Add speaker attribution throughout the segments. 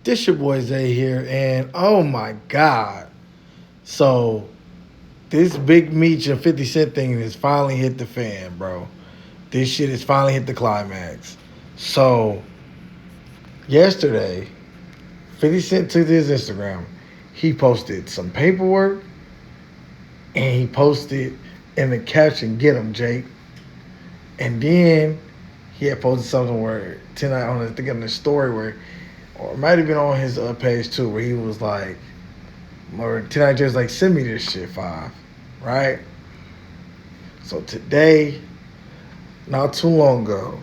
Speaker 1: This your boy Zay here, and oh my god. So, this Big Meech and 50 Cent thing has finally hit the fan, bro. This shit has finally hit the climax. So, yesterday, 50 Cent took to his Instagram. He posted some paperwork, and he posted in the caption, "Get him, Jake." And then he had posted something where tonight on I think on the story where, or it might have been on his page too, where he was like, or tonight just like send me this shit 5, right? So today, not too long ago,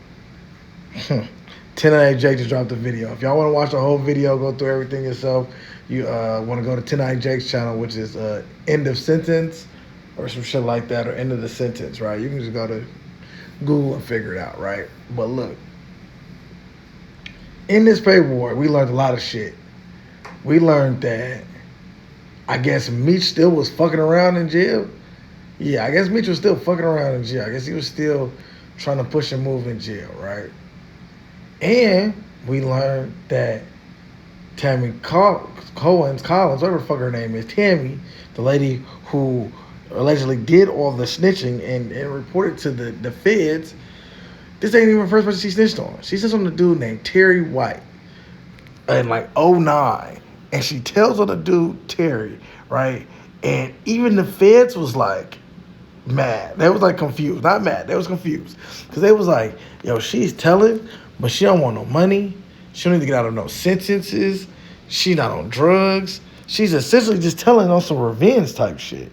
Speaker 1: 10 Jake just dropped a video. If y'all want to watch the whole video, go through everything yourself. You want to go to 10 Jake's channel, which is end of sentence or some shit like that, or end of the sentence, right? You can just go to Google and figure it out, right? But look, in this paperwork, we learned a lot of shit. We learned that I guess Meech still was fucking around in jail. Yeah, I guess Meech was still fucking around in jail. I guess he was still trying to push and move in jail, right? And we learned that Tammy Collins, whatever the fuck her name is, Tammy, the lady who allegedly did all the snitching and reported to the feds, this ain't even the first person she snitched on. She snitched on the dude named Terry White in like '09. And she tells on the dude Terry, right? And even the feds was like mad. They was like confused. Not mad. They was confused. Because they was like, yo, she's telling, but she don't want no money. She don't need to get out of no sentences. She not on drugs. She's essentially just telling on some revenge type shit.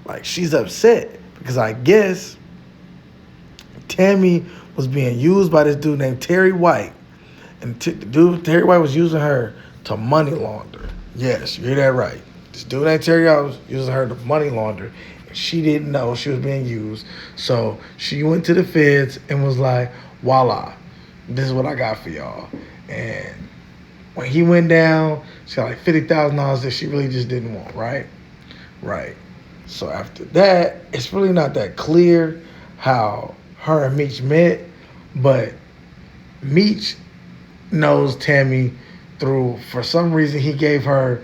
Speaker 1: Like, she's upset because I guess Tammy was being used by this dude named Terry White. And the dude, Terry White, was using her to money launder. Yes, you hear that right. This dude named Terry White was using her to money launder. And she didn't know she was being used. So she went to the feds and was like, voila, this is what I got for y'all. And when he went down, she got like $50,000 that she really just didn't want, right? Right. So after that, it's really not that clear how her and Meech met, but Meech knows Tammy through, for some reason, he gave her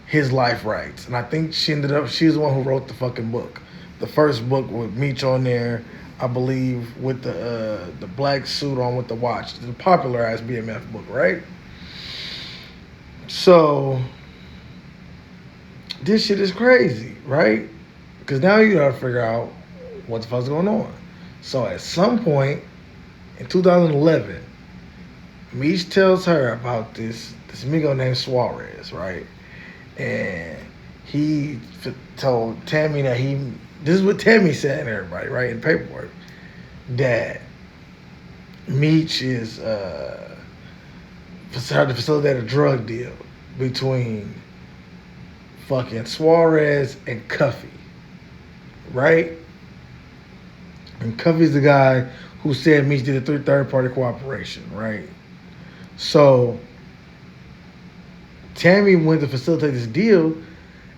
Speaker 1: his life rights. And I think she's the one who wrote the fucking book. The first book with Meech on there, I believe, with the black suit on with the watch. The popular ass BMF book, right? So, this shit is crazy, right? Because now you gotta figure out what the fuck's going on. So at some point in 2011, Meech tells her about this amigo named Suarez, right? And he told Tammy that this is what Tammy said to everybody, right, in paperwork, that Meech is trying to facilitate a drug deal between fucking Suarez and Cuffy, right? And Cuffy's the guy who said Meech did a third-party cooperation, right? So Tammy went to facilitate this deal.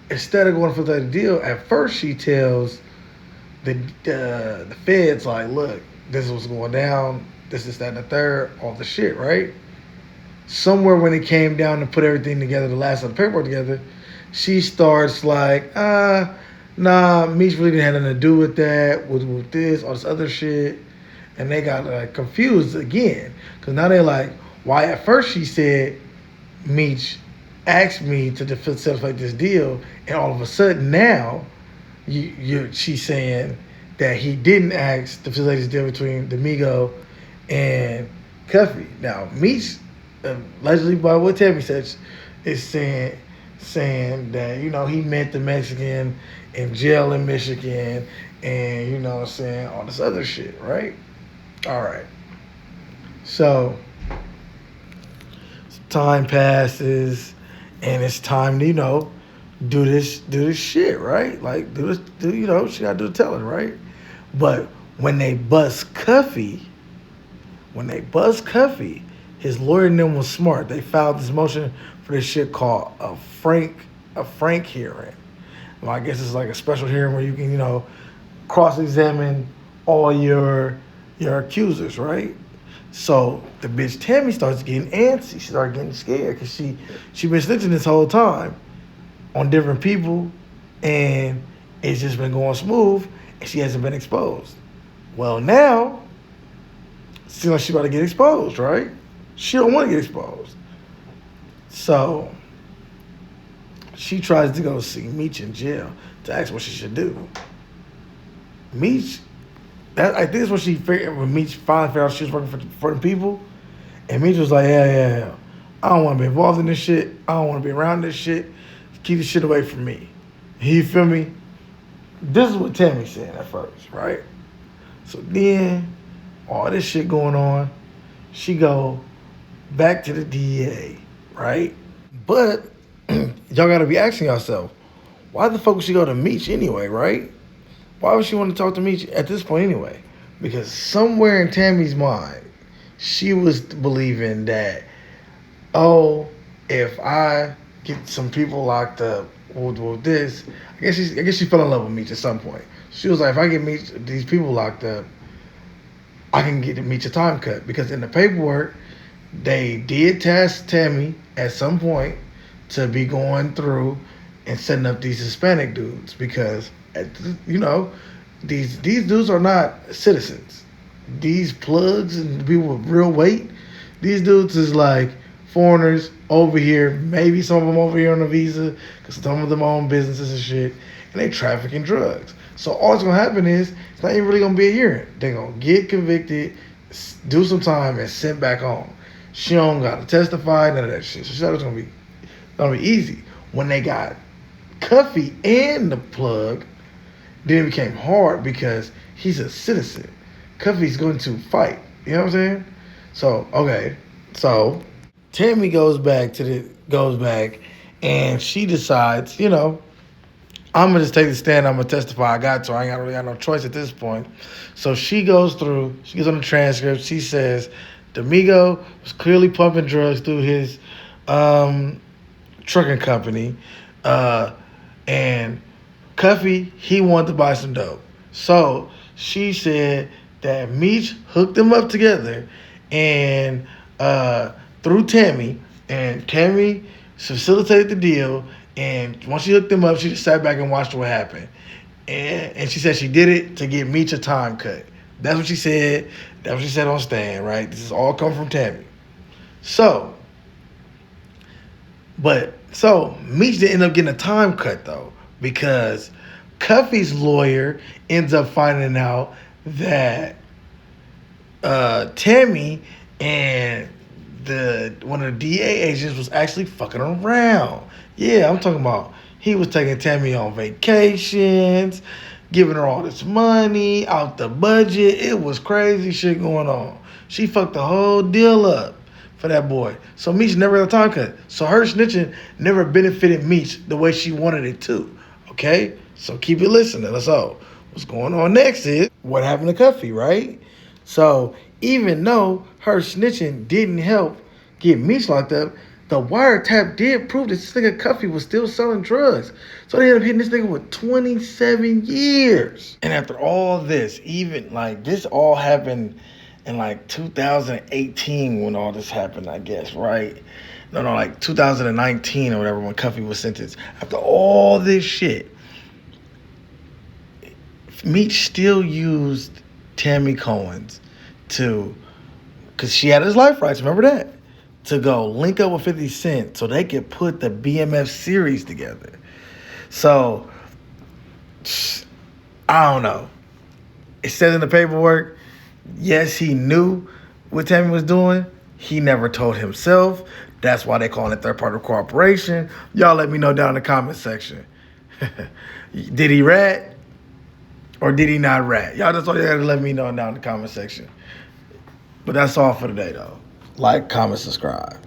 Speaker 1: Instead of going to facilitate the deal, at first she tells the feds, like, look, this is what's going down, this, that, and the third, all the shit, right? Somewhere when it came down to put everything together, the last of the paperwork together, she starts like, nah, Meech really didn't have nothing to do with that, with this, all this other shit. And they got like confused again. Because now they're like, why at first she said Meech asked me to facilitate this deal, and all of a sudden now she's saying that he didn't ask to facilitate this deal between Domingo and Cuffy. Now Meech, allegedly by what Tammy said, is saying that, you know, he met the Mexican in jail in Michigan, and, you know what I'm saying, all this other shit, right? All right. So time passes, and it's time to, you know, do this shit, right? Like, you know, she gotta do the telling, right? But when they bust Cuffy, his lawyer and them was smart. They filed this motion for this shit called a Frank hearing. Well, I guess it's like a special hearing where you can, you know, cross-examine all your accusers, right? So the bitch Tammy starts getting antsy. She started getting scared because she been snitching this whole time on different people, and it's just been going smooth, and she hasn't been exposed. Well, now, seems like she about to get exposed, right? She don't want to get exposed. So she tries to go see Meech in jail to ask what she should do. Meech, I think that's when she figured, when Meech finally figured out she was working for the people. And Meech was like, yeah. I don't want to be involved in this shit. I don't want to be around this shit. Keep this shit away from me. You feel me? This is what Tammy said at first, right? So then, all this shit going on, she go back to the DEA, right? But y'all gotta be asking yourself, why the fuck would she go to Meech anyway, right? Why would she want to talk to Meech at this point anyway? Because somewhere in Tammy's mind, she was believing that, oh, if I get some people locked up with this, I guess she fell in love with Meech at some point. She was like, if I get these people locked up, I can get Meech a time cut. Because in the paperwork, they did task Tammy at some point to be going through and setting up these Hispanic dudes because, you know, these dudes are not citizens. These plugs and people with real weight, these dudes is like foreigners over here, maybe some of them over here on a visa because some of them own businesses and shit, and they trafficking drugs. So all that's going to happen is it's not even really going to be a hearing. They're going to get convicted, do some time, and sent back home. She don't got to testify, none of that shit. So she thought it was gonna be easy. When they got Cuffy and the plug, then it became hard because he's a citizen. Cuffy's going to fight. You know what I'm saying? So okay, so Tammy goes back and she decides, you know, I'm gonna just take the stand. I'm gonna testify. I got to. I ain't really got no choice at this point. So she goes through. She gets on the transcript. She says, Domingo was clearly pumping drugs through his trucking company, and Cuffy, he wanted to buy some dope. So she said that Meech hooked them up together, and through Tammy, and Tammy facilitated the deal. And once she hooked them up, she just sat back and watched what happened. And she said she did it to get Meech a time cut. That's what she said. That's what she said on stand, right? This is all come from Tammy. So Meech didn't end up getting a time cut though, because Cuffy's lawyer ends up finding out that Tammy and one of the DA agents was actually fucking around. Yeah, I'm talking about he was taking Tammy on vacations, giving her all this money out the budget. It was crazy shit going on. She fucked the whole deal up for that boy. So Meech never had a time cut. So her snitching never benefited Meech the way she wanted it to. Okay? So keep it listening. So what's going on next is what happened to Cuffy, right? So even though her snitching didn't help get Meech locked up, the wiretap did prove that this nigga Cuffy was still selling drugs. So they ended up hitting this nigga with 27 years. And after all this, even like this all happened in like 2018 when all this happened, I guess, right? No, like 2019 or whatever when Cuffy was sentenced. After all this shit, Meech still used Tammy Cohen's because she had his life rights, remember that? To go link up with 50 Cent so they could put the BMF series together. So, I don't know. It says in the paperwork, yes, he knew what Tammy was doing. He never told himself. That's why they call it third-party cooperation. Y'all let me know down in the comment section. Did he rat or did he not rat? Y'all just all you gotta let me know down in the comment section. But that's all for today, though. Like, comment, subscribe.